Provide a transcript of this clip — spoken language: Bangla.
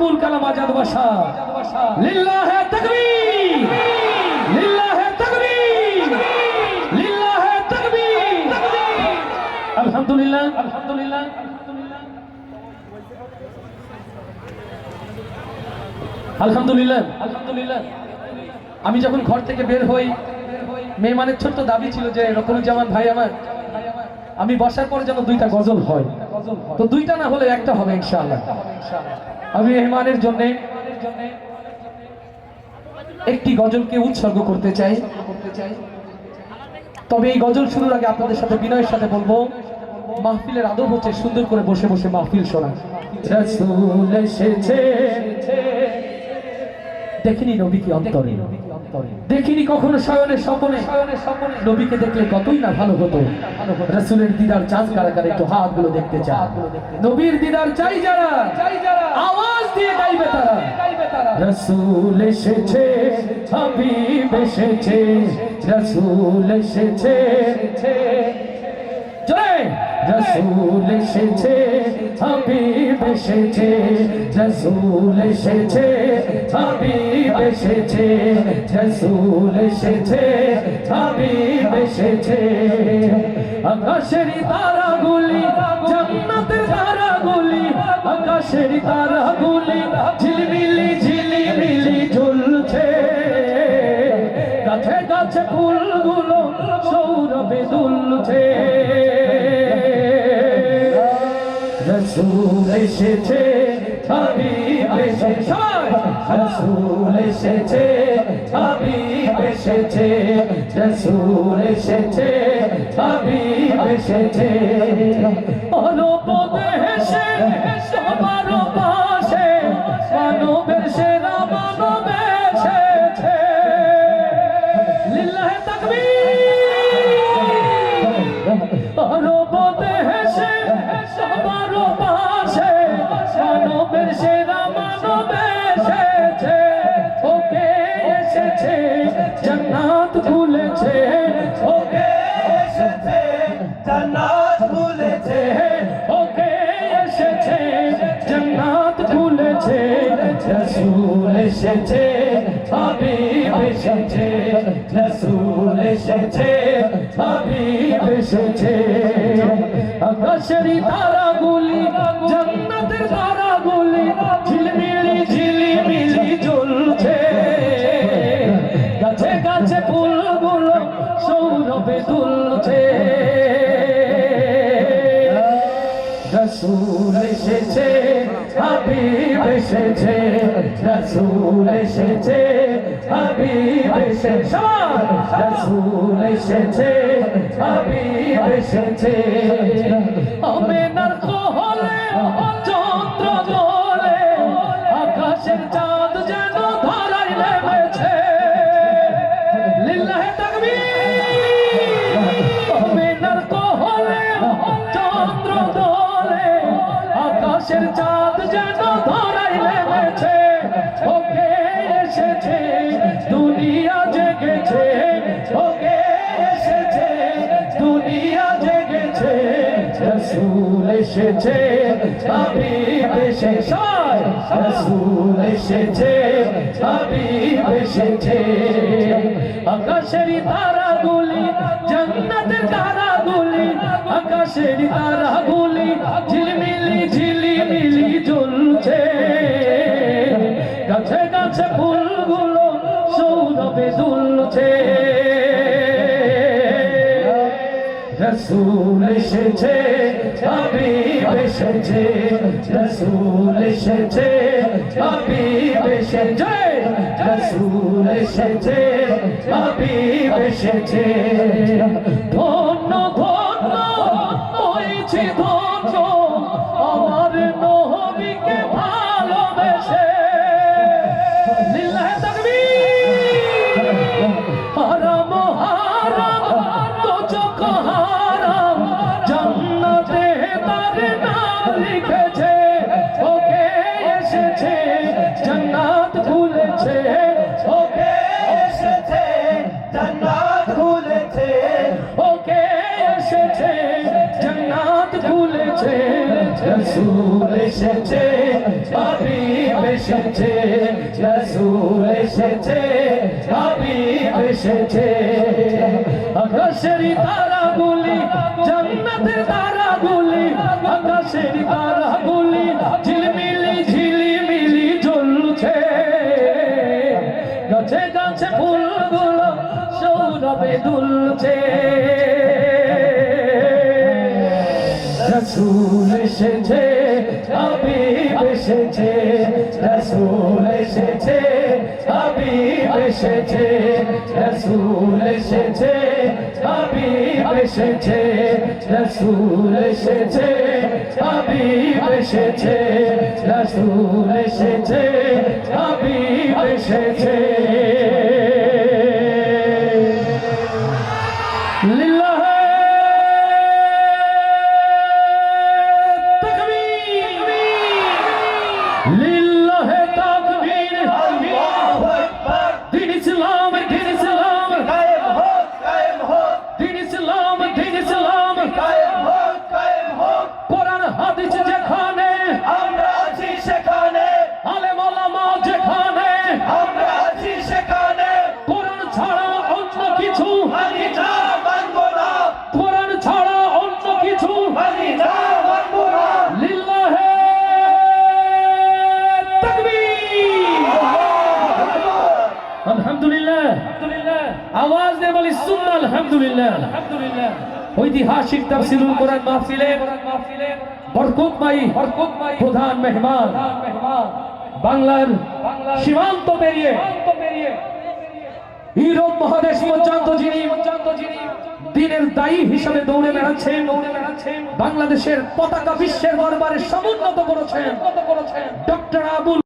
আবুল কালাম আজাদ বাশা লিল্লাহে তাকবীর লিল্লাহে তাকবীর লিল্লাহে তাকবীর আলহামদুলিল্লাহ আলহামদুলিল্লাহ আলহামদুলিল্লাহ আলহামদুলিল্লাহ। আমি যখন ঘর থেকে বের হই মেহমানের ছোট্ট দাবি ছিল যে রকনুজ্জামান ভাই আমার আমি বসার পর যেন দুইটা গজল হয়, তো দুইটা না হলে একটা হবে ইনশাআল্লাহ। আমি মেহমানের জন্য একটি গজলকে উৎসর্গ করতে চাই, তবে এই গজল শুরুর আগে আপনাদের সাথে বিনয়ের সাথে বলবো মাহফিলের আদব হচ্ছে সুন্দর করে বসে বসে মাহফিল শোনা। রাসূল এসেছে দেখিনি নবীকে অন্তরে, দেখিনি কখনো শয়নে স্বপনে, নবীকে দেখলে কতই না ভালো হতো। রাসূলের দিদার চাঁদ কারাগারে একটু হাতগুলো দেখতে চায়, নবীর দিদার চাই যারা আওয়াজ দিয়ে গাইবে তারা। রাসূল এসেছে হাবিব এসেছে, রাসূল এসেছে জয়, রাসূল এসেছে হাবিব এসেছে, রাসূল এসেছে হাবিব এসেছে, রাসূল এসেছে হাবিব এসেছে। আকাশের তারাগুলি জান্নাতের তারাগুলি, আকাশের তারাগুলি ঝিলমিলি ঝিলিমিলি ঝুলছে, গাছে গাছে ফুলগুলো সৌরভে দুলছে। রাসূল এসেছে হাবিব এসেছে, রাসূল এসেছে হাবিব এসেছে, রাসূল এসেছে হাবিব এসেছে। অরব দেশে সবার পাশে মানবের সেরা মানব এসেছে, লিল্লাহে তাকবীর। অরব দেশে সবার পাশে মানবের সেরা মানব এসেছে, ওকে এসেছে জান্নাত খুলেছে, ওকে এসেছে জান্নাত খুলেছে, ওকে এসেছে জান্নাত খুলেছে। রাসূল এসেছে হাবিব এসেছে, রাসূল এসেছে হাবিব এসেছে। আকাশের তারাগুলি জান্নাতের তারাগুলি ঝিলমিলি ঝিলিমিলি জ্বলছে, গাছে গাছে ফুলগুলো সৌরভে দুলছে। রাসূল এসেছে হাবিব এসেছে, রাসূল এসেছে হাবিব এসেছে, রাসূল এসেছে হাবিব এসেছে। আমেনার কোলে চন্দ্র দোলে, আকাশের চাঁদ যেন ধরায় নেমেছে, লিল্লাহে তাকবীর। আমেনার কোলে চন্দ্র দোলে, আকাশের চাঁদ যেন ধরায় নেমেছে, ওকে এসেছে দুনিয়া জেগেছে, ওকে এসেছে দুনিয়া জেগেছে। রাসূল এসেছে হাবিব এসেছে, রাসূল এসেছে হাবিব এসেছে। আকাশের তারাগুলি জান্নাতের তারাগুলি, আকাশের তারাগুলি ঝিলমিলি ঝিলিমিলি জ্বলছে, গাছে গাছে ফুলগুলো সৌরভে দুলছে। রাসূল এসেছে হাবিব এসেছে, রাসূল এসেছে হাবিব এসেছে, রাসূল এসেছে হাবিব এসেছে। ধন্য ধন্য হয়েছে ধন্য আমার নবীকে ভালোবেসে, লিল্লাহে তাকবীর। হারাম হারাম তো চোখ হারাম জান্নাতে তার নাম লিখেছে, ওকে এসেছে জান্নাত খুলেছে, ওকে এসেছে জান্নাত খুলেছে, ওকে এসেছে জান্নাত খুলেছে। রাসূল এসেছে হাবিব এসেছে রাসূল এসেছে হাবিব এসেছে আকাশের তারাগুলি জান্নাতের তারাগুলি আকাশের তারাগুলি ঝিলমিলি ঝিলিমিলি জ্বলছে গাছে গাছে ফুলগুলো সৌরভে দুলছে রাসূল এসেছে হাবিব এসেছে রাসূল এসেছে হাবিব এসেছে রাসূল এসেছে হাবিব এসেছে রাসূল এসেছে হাবিব এসেছে রাসূল এসেছে হাবিব এসেছে লিল্লাহ লিল্লাহে তাকবীর আল্লাহু আকবার দ্বীন ইসলাম কায়েম হোক দ্বীন ইসলাম কায়েম হোক কোরআন হাদিস যেখানে আমরা আছি সেখানে আলেম ওলামা যেখানে আমরা আছি সেখানে কোরআন ছাড়া অন্য কিছু মানি না মানব না কোরআন ছাড়া অন্য কিছু মানি না মানব না লিল্লাহে আলহামদুলিল্লাহ আওয়াজ দিয়ে বলি সুন্নাহ আলহামদুলিল্লাহ ঐতিহাসিক তাফসীরুল কোরআন মাহফিলে বরকতময়ী প্রধান মেহমান বাংলার সীমান্ত পেরিয়ে ইউরোপ মহাদেশ পর্যন্ত যিনি দিনের দায়ী হিসেবে দৌড়ে বেড়াচ্ছেন বাংলাদেশের পতাকা বিশ্বের দরবারে সমুন্নত করেছেন ডক্টর আবুল